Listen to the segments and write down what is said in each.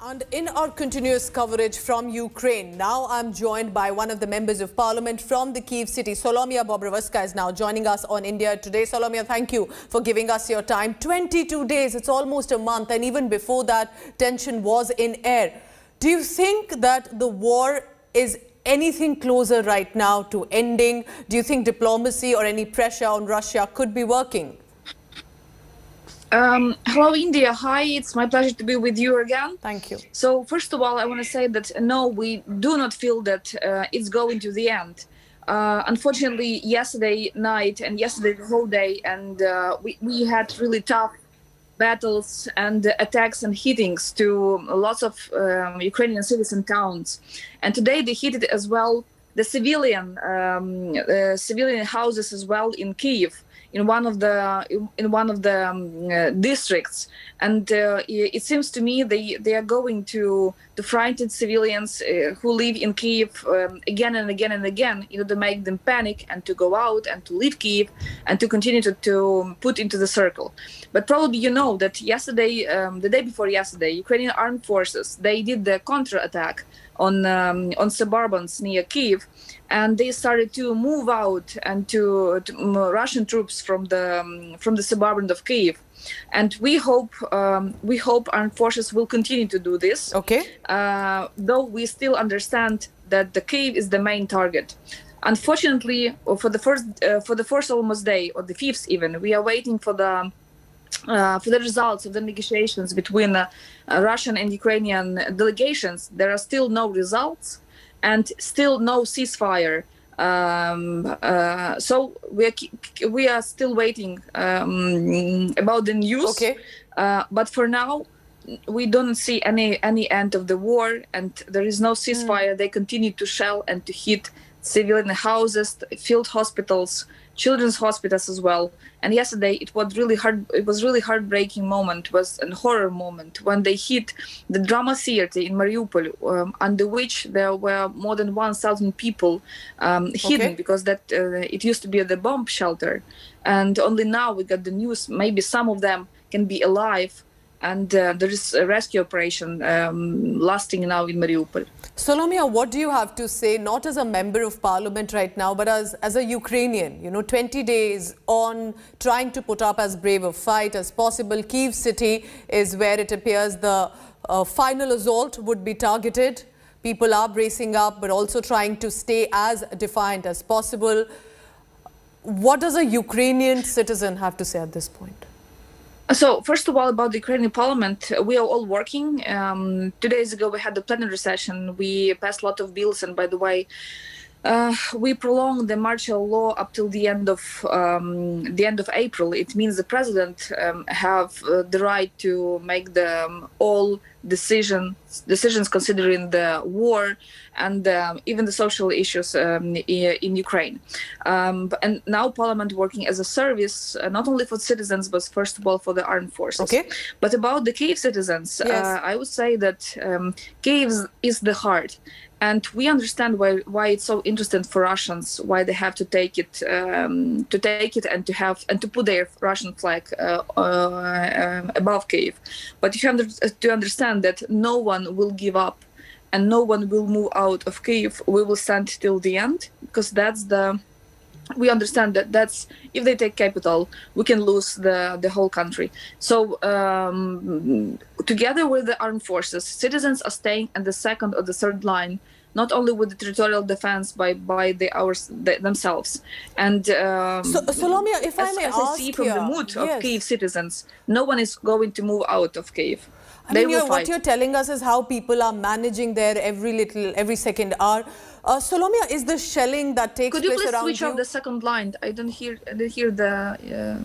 And in our continuous coverage from Ukraine, now I'm joined by one of the members of parliament from the Kyiv city. Solomiia Bobrovska is now joining us on India Today. Solomiia, thank you for giving us your time. 22 days, it's almost a month, and even before that, tension was in air. Do you think that the war is anything closer right now to ending? Do you think diplomacy or any pressure on Russia could be working? Hello, India. Hi, it's my pleasure to be with you again. Thank you. So, first of all, I want to say that no, we do not feel that it's going to the end. Unfortunately, yesterday night and yesterday the whole day, and we had really tough battles and attacks and hittings to lots of Ukrainian cities and towns. And today they hit as well the civilian houses as well in Kyiv, in one of the districts, and it seems to me they are going to frighten civilians who live in Kyiv again and again and again, to make them panic and to go out and to leave Kyiv and to continue to put into the circle. But probably you know that yesterday, the day before yesterday, Ukrainian armed forces, they did the counter-attack on suburbans near Kyiv, and they started to move out and to Russian troops from the suburban of Kyiv, and we hope armed forces will continue to do this. Okay. Though we still understand that the Kyiv is the main target. Unfortunately, for the first almost day, or the fifth even, we are waiting for the results of the negotiations between Russian and Ukrainian delegations. There are still no results and still no ceasefire. So we are still waiting about the news. Okay. But for now, we don't see any end of the war, and there is no ceasefire. They continue to shell and to hit civilian houses, field hospitals, children's hospitals as well. And yesterday it was really heartbreaking moment, was a horror moment when they hit the drama theater in Mariupol, under which there were more than 1,000 people hidden, because that it used to be the bomb shelter, and only now we got the news maybe some of them can be alive, and there is a rescue operation lasting now in Mariupol. Solomiia, what do you have to say, not as a member of parliament right now, but as a Ukrainian? 20 days on, trying to put up as brave a fight as possible. Kyiv city is where it appears the final assault would be targeted. People are bracing up, but also trying to stay as defiant as possible. What does a Ukrainian citizen have to say at this point? So, first of all, about the Ukrainian parliament, we are all working. 2 days ago, we had the plenary session. We passed a lot of bills, and by the way, we prolonged the martial law up till the end of April. It means the president have the right to make all decisions considering the war and even the social issues in Ukraine. And now Parliament working as a service, not only for citizens, but first of all for the armed forces. Okay. But about the Kyiv citizens, yes. I would say that Kyiv is the heart. And we understand why it's so interesting for Russians, why they have to take it and to put their Russian flag above Kyiv. But you have to understand that no one will give up, and no one will move out of Kyiv. We will stand till the end, because we understand that's if they take capital, we can lose the whole country. So together with the armed forces, citizens are staying at the second or the third line, not only with the territorial defense by themselves. And Solomiia, if I may ask, I see from the mood of Kyiv citizens, no one is going to move out of Kyiv. What you're telling us is how people are managing there every second hour. Solomiia, is the shelling that takes place around you? Could you please switch off the second line? I didn't hear the.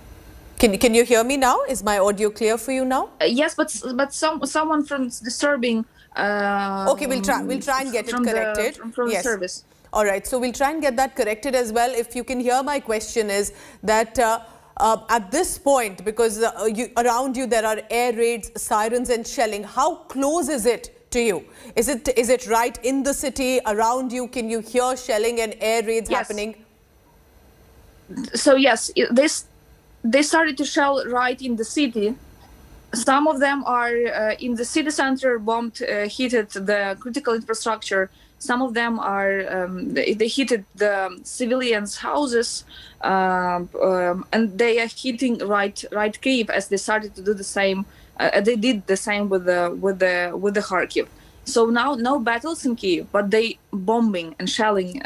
Can you hear me now? Is my audio clear for you now? Yes, but someone from disturbing. Okay, we'll try and get it corrected. From the service. All right, so we'll try and get that corrected as well. If you can hear, my question is that at this point, because around you there are air raids, sirens and shelling, how close is it to you? Is it right in the city around you? Can you hear shelling and air raids happening? So yes, they started to shell right in the city. Some of them are in the city center, bombed, hit the critical infrastructure. Some of them are they hit the civilians' houses, and they are hitting right Kyiv, as they started to do the same. They did the same with the Kharkiv. So now no battles in Kyiv, but they bombing and shelling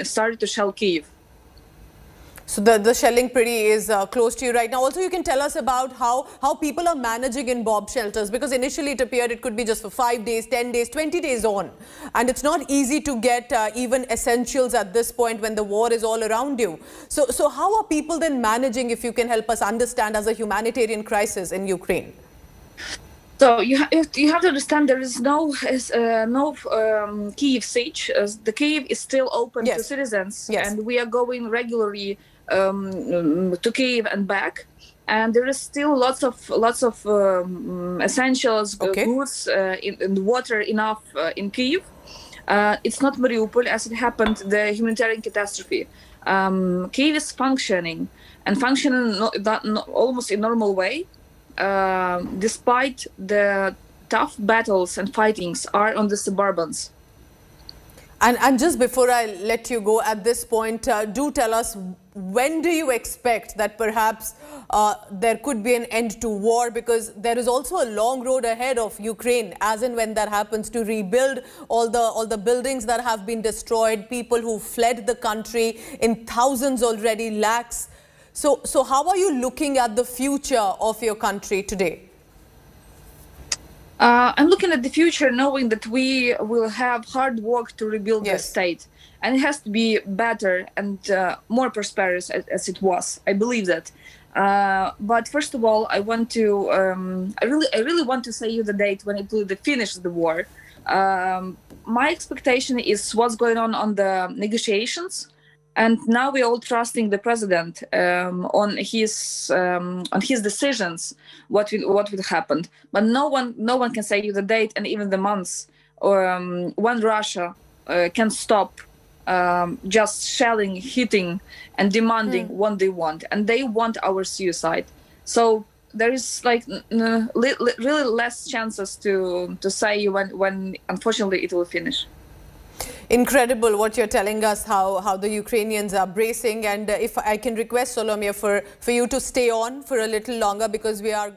started to shell Kyiv. So the shelling pretty is close to you right now. Also, you can tell us about how people are managing in bomb shelters, because initially it appeared it could be just for 5 days, 10 days, 20 days on. And it's not easy to get even essentials at this point when the war is all around you. So how are people then managing, if you can help us understand, as a humanitarian crisis in Ukraine? So you have to understand there is no Kyiv siege. The Kyiv is still open to citizens, and we are going regularly to Kyiv and back. And there is still lots of essentials, goods, and water enough in Kyiv. It's not Mariupol, as it happened, the humanitarian catastrophe. Kyiv is functioning and functioning almost in normal way. Despite the tough battles and fightings are on the suburbans. And just before I let you go at this point, do tell us, when do you expect that perhaps there could be an end to war? Because there is also a long road ahead of Ukraine, as and when that happens, to rebuild all the buildings that have been destroyed, people who fled the country in thousands already, lakhs. So how are you looking at the future of your country today? I'm looking at the future knowing that we will have hard work to rebuild the state. And it has to be better and more prosperous as it was. I believe that. But first of all, I want to, I really want to say you the date when it will finish the war. My expectation is what's going on the negotiations. And now we're all trusting the president on his decisions, what will happen. But no one can say you the date and even the months when Russia can stop just shelling, hitting, and demanding what they want, and they want our suicide. So there is like really less chances to say when unfortunately it will finish. Incredible what you're telling us, how the Ukrainians are bracing. And if I can request, Solomiia, for you to stay on for a little longer, because we are